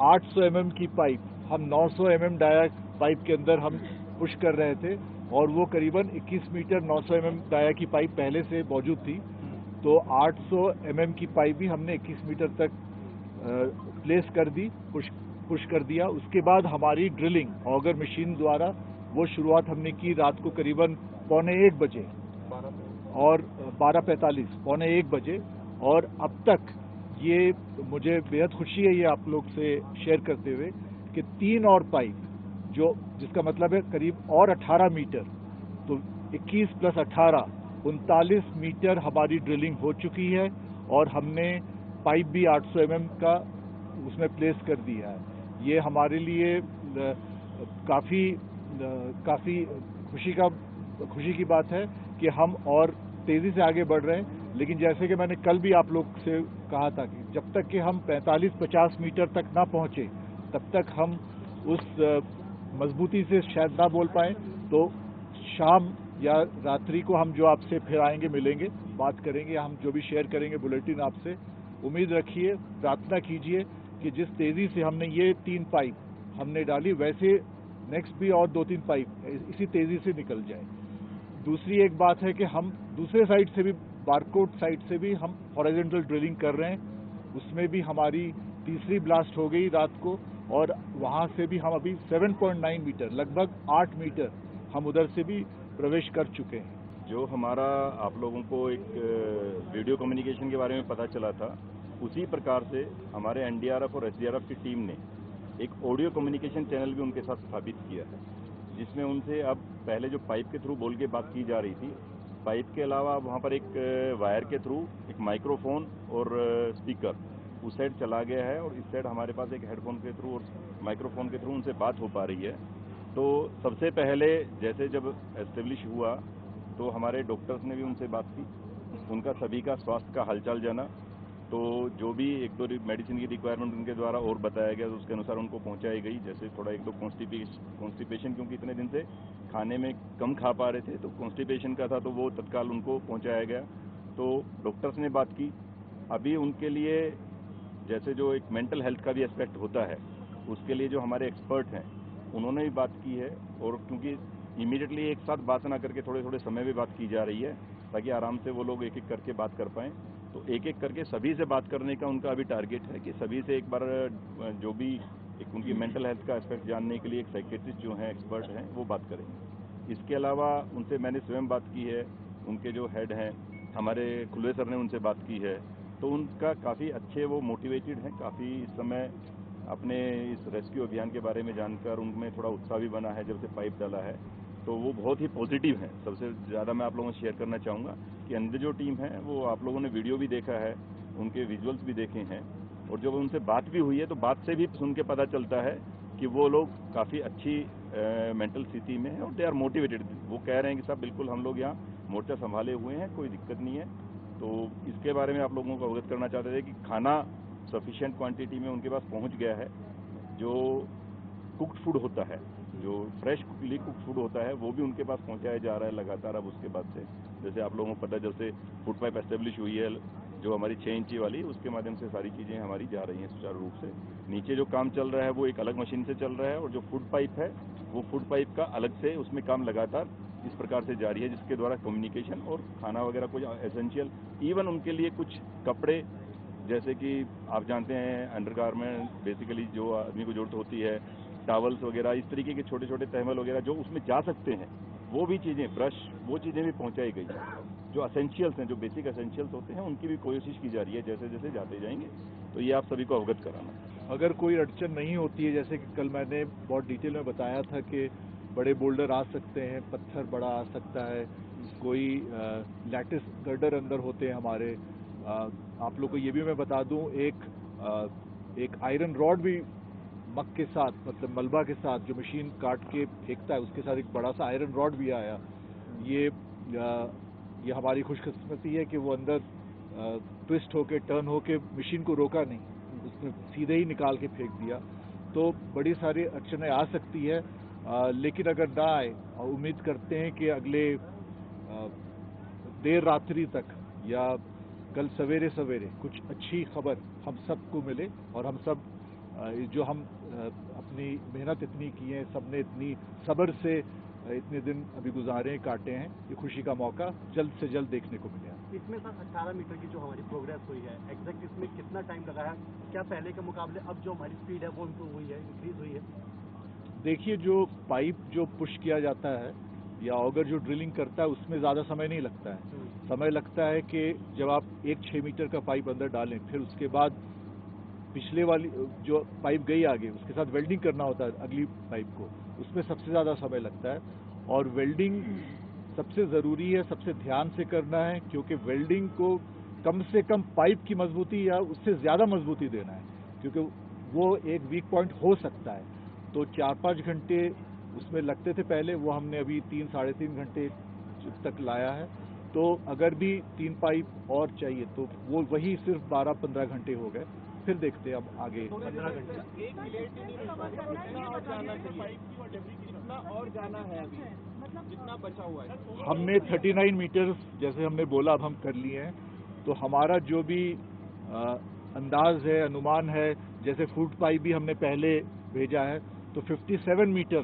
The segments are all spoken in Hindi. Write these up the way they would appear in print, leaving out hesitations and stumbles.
800 mm की पाइप हम 900 mm डाया पाइप के अंदर हम पुश कर रहे थे और वो करीबन 21 मीटर 900 mm डाया की पाइप पहले से मौजूद थी। तो 800 mm की पाइप भी हमने 21 मीटर तक प्लेस कर दी, पुश कर दिया। उसके बाद हमारी ड्रिलिंग ऑगर मशीन द्वारा वो शुरुआत हमने की रात को करीबन 12:45 बजे और 12:45 12:45 बजे। और अब तक ये मुझे बेहद खुशी है ये आप लोग से शेयर करते हुए कि 3 और पाइप जिसका मतलब है करीब और 18 मीटर, तो 21 प्लस 18 39 मीटर हमारी ड्रिलिंग हो चुकी है और हमने पाइप भी 800 mm का उसमें प्लेस कर दिया है। ये हमारे लिए काफ़ी खुशी की बात है कि हम और तेज़ी से आगे बढ़ रहे हैं। लेकिन जैसे कि मैंने कल भी आप लोग से कहा था कि जब तक कि हम 45-50 मीटर तक ना पहुंचे तब तक हम उस मजबूती से शायद ना बोल पाए। तो शाम या रात्रि को हम जो आपसे फिर आएंगे, मिलेंगे, बात करेंगे, हम जो भी शेयर करेंगे बुलेटिन आपसे, उम्मीद रखिए, प्रार्थना कीजिए कि जिस तेज़ी से हमने ये 3 पाइप हमने डाली वैसे नेक्स्ट भी और 2-3 पाइप इसी तेज़ी से निकल जाए। दूसरी एक बात है कि हम दूसरे साइड से भी, बारकोट साइड से भी हम हॉरिजॉन्टल ड्रिलिंग कर रहे हैं। उसमें भी हमारी तीसरी ब्लास्ट हो गई रात को और वहाँ से भी हम अभी 7.9 मीटर, लगभग 8 मीटर हम उधर से भी प्रवेश कर चुके हैं। जो हमारा आप लोगों को एक वीडियो कम्युनिकेशन के बारे में पता चला था, उसी प्रकार से हमारे एनडीआरएफ और एसडीआरएफ की टीम ने एक ऑडियो कम्युनिकेशन चैनल भी उनके साथ स्थापित किया है, जिसमें उनसे अब पहले जो पाइप के थ्रू बोल के बात की जा रही थी, पाइप के अलावा वहाँ पर एक वायर के थ्रू एक माइक्रोफोन और स्पीकर उस साइड चला गया है और इस साइड हमारे पास एक हेडफोन के थ्रू और माइक्रोफोन के थ्रू उनसे बात हो पा रही है। तो सबसे पहले जैसे जब एस्टेब्लिश हुआ तो हमारे डॉक्टर्स ने भी उनसे बात की, उनका सभी का स्वास्थ्य का हालचाल जाना। तो जो भी 1-2 मेडिसिन की रिक्वायरमेंट उनके द्वारा और बताया गया तो उसके अनुसार उनको पहुंचाई गई। जैसे थोड़ा 1-2 कॉन्स्टिपेशन क्योंकि इतने दिन से खाने में कम खा पा रहे थे तो कॉन्स्टिपेशन का था, तो वो तत्काल उनको पहुंचाया गया। तो डॉक्टर्स ने बात की। अभी उनके लिए जैसे जो एक मेंटल हेल्थ का भी एस्पेक्ट होता है, उसके लिए जो हमारे एक्सपर्ट हैं उन्होंने भी बात की है। और क्योंकि इमीडिएटली एक साथ बात ना करके थोड़े थोड़े समय में बात की जा रही है ताकि आराम से वो लोग एक एक करके बात कर पाएँ, तो एक एक करके सभी से बात करने का उनका अभी टारगेट है कि सभी से एक बार जो भी एक उनकी मेंटल हेल्थ का एस्पेक्ट जानने के लिए एक साइकेट्रिस्ट जो हैं, एक्सपर्ट हैं, वो बात करेंगे। इसके अलावा उनसे मैंने स्वयं बात की है, उनके जो हेड हैं हमारे खुलवे सर ने उनसे बात की है। तो उनका काफ़ी अच्छे वो मोटिवेटेड हैं, काफ़ी इस समय अपने इस रेस्क्यू अभियान के बारे में जानकर उनमें थोड़ा उत्साह भी बना है जब से पाइप डाला है। तो वो बहुत ही पॉजिटिव हैं। सबसे ज़्यादा मैं आप लोगों से शेयर करना चाहूँगा कि अंदर जो टीम है वो आप लोगों ने वीडियो भी देखा है, उनके विजुअल्स भी देखे हैं और जब उनसे बात भी हुई है तो बात से भी सुन के पता चलता है कि वो लोग काफ़ी अच्छी मेंटल स्थिति में हैं और दे आर मोटिवेटेड। वो कह रहे हैं कि साहब बिल्कुल हम लोग यहाँ मोर्चा संभाले हुए हैं, कोई दिक्कत नहीं है। तो इसके बारे में आप लोगों को अवगत करना चाहते थे कि खाना सफिशिएंट क्वांटिटी में उनके पास पहुंच गया है। जो कुक्ड फूड होता है, जो फ्रेश कुक्ड फूड होता है, वो भी उनके पास पहुंचाया जा रहा है लगातार। अब उसके बाद से जैसे आप लोगों को पता है, जब से फूड पाइप एस्टेब्लिश हुई है जो हमारी 6 इंची वाली, उसके माध्यम से सारी चीज़ें हमारी जा रही हैं सुचारू रूप से। नीचे जो काम चल रहा है वो एक अलग मशीन से चल रहा है और जो फूड पाइप है वो फूड पाइप का अलग से उसमें काम लगातार इस प्रकार से जारी है, जिसके द्वारा कम्युनिकेशन और खाना वगैरह कुछ एसेंशियल, इवन उनके लिए कुछ कपड़े, जैसे कि आप जानते हैं अंडरगारमेंट बेसिकली जो आदमी को जरूरत होती है, टावल्स वगैरह, इस तरीके के छोटे छोटे तहमल वगैरह जो उसमें जा सकते हैं, वो भी चीज़ें, ब्रश, वो चीज़ें भी पहुंचाई गई हैं। जो असेंशियल्स हैं, जो बेसिक असेंशियल्स होते हैं, उनकी भी कोशिश की जा रही है जैसे जैसे जाते जाएंगे। तो ये आप सभी को अवगत कराना। अगर कोई अड़चन नहीं होती है, जैसे कि कल मैंने बहुत डिटेल में बताया था कि बड़े बोल्डर आ सकते हैं, पत्थर बड़ा आ सकता है, कोई लैटिस गर्डर अंदर होते हैं हमारे। आप लोग को ये भी मैं बता दूं, एक आयरन रॉड भी मग के साथ, मतलब मलबा के साथ जो मशीन काट के फेंकता है, उसके साथ एक बड़ा सा आयरन रॉड भी आया। ये हमारी खुशकिस्मती है कि वो अंदर ट्विस्ट होके, टर्न होके मशीन को रोका नहीं, उसने सीधे ही निकाल के फेंक दिया। तो बड़ी सारी अड़चनें आ सकती है, लेकिन अगर ना आए, और उम्मीद करते हैं कि अगले देर रात्रि तक या कल सवेरे सवेरे कुछ अच्छी खबर हम सबको मिले और हम सब जो हम अपनी मेहनत इतनी की है, सबने इतनी सब्र से इतने दिन अभी गुजारे काटे हैं, ये खुशी का मौका जल्द से जल्द देखने को मिला। इसमें सर 18 मीटर की जो हमारी प्रोग्रेस हुई है, एग्जैक्ट इसमें कितना टाइम लगा है? क्या पहले के मुकाबले अब जो हमारी स्पीड है वो इम्प्रूव हुई है, इंक्रीज हुई है? देखिए, जो पाइप जो पुश किया जाता है या ऑगर जो ड्रिलिंग करता है उसमें ज़्यादा समय नहीं लगता है। समय लगता है कि जब आप एक 6 मीटर का पाइप अंदर डालें, फिर उसके बाद पिछले वाली जो पाइप गई आगे उसके साथ वेल्डिंग करना होता है अगली पाइप को, उसमें सबसे ज़्यादा समय लगता है। और वेल्डिंग सबसे ज़रूरी है, सबसे ध्यान से करना है, क्योंकि वेल्डिंग को कम से कम पाइप की मजबूती या उससे ज़्यादा मजबूती देना है, क्योंकि वो एक वीक पॉइंट हो सकता है। तो 4-5 घंटे उसमें लगते थे पहले, वो हमने अभी 3-3.5 घंटे तक लाया है। तो अगर भी 3 पाइप और चाहिए तो वो वही सिर्फ 12-15 घंटे हो गए। फिर देखते हैं अब आगे 15 घंटे। जितना और जाना है अभी, जितना बचा हुआ है। हमने 39 मीटर जैसे हमने बोला अब हम कर लिए हैं। तो हमारा जो भी अंदाज है, अनुमान है, जैसे फूड पाइप भी हमने पहले भेजा है, तो 57 मीटर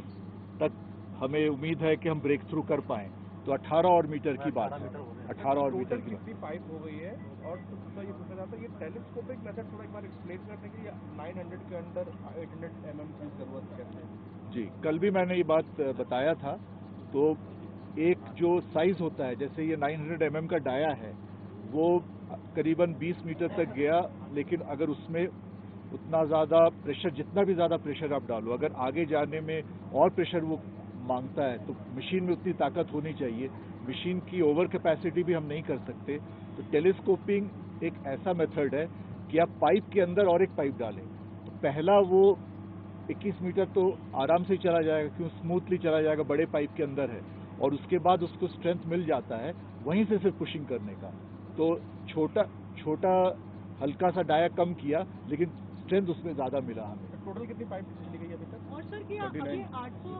तक हमें उम्मीद है कि हम ब्रेक थ्रू कर पाएं। तो 18 और मीटर की बात है, 18 और मीटर की कितनी पाइप हो गई है? और दूसरा ये पूछना चाहता हूँ, ये टेलीस्कोपिक मेथड थोड़ा एक बार एक्सप्लेन करने के लिए 900 के अंदर 800 mm की जरूरत कैसे है? जी, कल भी मैंने ये बात बताया था। तो एक जो साइज होता है, जैसे ये 900 mm का डाया है, वो करीबन 20 मीटर तक गया, लेकिन अगर उसमें उतना ज़्यादा प्रेशर, जितना भी ज़्यादा प्रेशर आप डालो, अगर आगे जाने में और प्रेशर वो मांगता है तो मशीन में उतनी ताकत होनी चाहिए। मशीन की ओवर कैपेसिटी भी हम नहीं कर सकते। तो टेलीस्कोपिंग एक ऐसा मेथड है कि आप पाइप के अंदर और एक पाइप डालें, तो पहला वो 21 मीटर तो आराम से चला जाएगा, क्यों स्मूथली चला जाएगा, बड़े पाइप के अंदर है। और उसके बाद उसको स्ट्रेंथ मिल जाता है वहीं से सिर्फ पुशिंग करने का। तो छोटा हल्का सा डाया कम किया, लेकिन स्ट्रेंथ उसमें ज़्यादा मिला हमें। टोटल कितनी पाइप चली गई अभी तक? और सर क्या अभी 800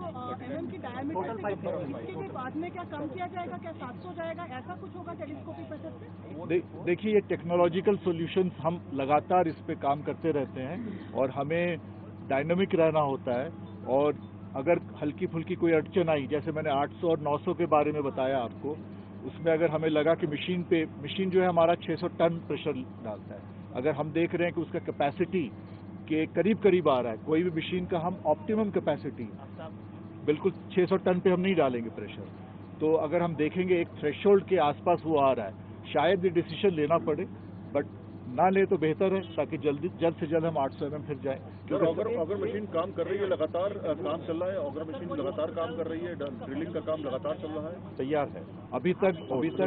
mm की डायमीटर से इसके बाद में क्या कम किया जाएगा, क्या 700 जाएगा, ऐसा कुछ होगा टेलीस्कोपिक मेथड से? देखिए, ये टेक्नोलॉजिकल सॉल्यूशंस हम लगातार इस पे काम करते रहते हैं और हमें डायनामिक रहना होता है। और अगर हल्की फुल्की कोई अड़चन आई, जैसे मैंने 800 और 900 के बारे में बताया आपको, उसमें अगर हमें लगा कि मशीन जो है हमारा 600 टन प्रेशर डालता है, अगर हम देख रहे हैं कि उसका कैपेसिटी के करीब आ रहा है, कोई भी मशीन का हम ऑप्टिमम कैपेसिटी बिल्कुल 600 टन पे हम नहीं डालेंगे प्रेशर। तो अगर हम देखेंगे एक थ्रेशोल्ड के आसपास वो आ रहा है, शायद ये डिसीजन लेना पड़े, बट ना ले तो बेहतर है, ताकि जल्द से जल्द हम 800 mm फिर जाएं। क्योंकि ऑगर मशीन काम कर रही है, लगातार काम चल रहा है। ऑगर मशीन लगातार काम कर रही है, ड्रिलिंग का काम लगातार चल रहा है, तैयार है। अभी तक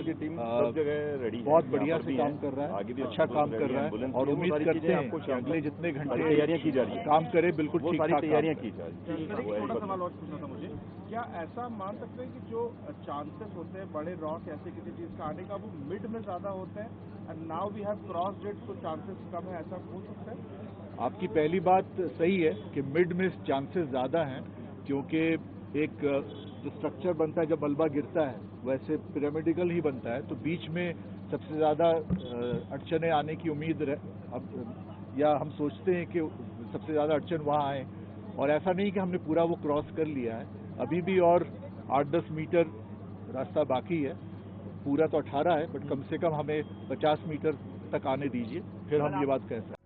की टीम सब जगह रेडी है, बहुत बढ़िया से काम कर रहा है, आगे भी अच्छा काम कर रहा है। और उम्मीद करते हैं कि अगले जितने घंटे तैयारियां की जा रही है, काम करे बिल्कुल वो ठीक सारी ठाक तैयारियां की जा रही सर, एक छोटा सवाल और पूछना था मुझे, क्या ऐसा मान सकते हैं कि जो चांसेस होते हैं बड़े रॉक ऐसे किसी चीज का आने का, वो मिड में ज्यादा होते हैं, and now we have crossed it, तो चांसेस कम है, ऐसा हो सकता है? आपकी पहली बात सही है कि मिड में चांसेस ज़्यादा हैं, क्योंकि एक जो स्ट्रक्चर बनता है जब मलबा गिरता है वैसे पिरामिडिकल ही बनता है, तो बीच में सबसे ज़्यादा अड़चनें आने की उम्मीद या हम सोचते हैं कि सबसे ज़्यादा अड़चन वहाँ आए। और ऐसा नहीं कि हमने पूरा वो क्रॉस कर लिया है, अभी भी और 8-10 मीटर रास्ता बाकी है। पूरा तो 18 है, बट कम से कम हमें 50 मीटर तक आने दीजिए, फिर हम ये बात कह सकते हैं।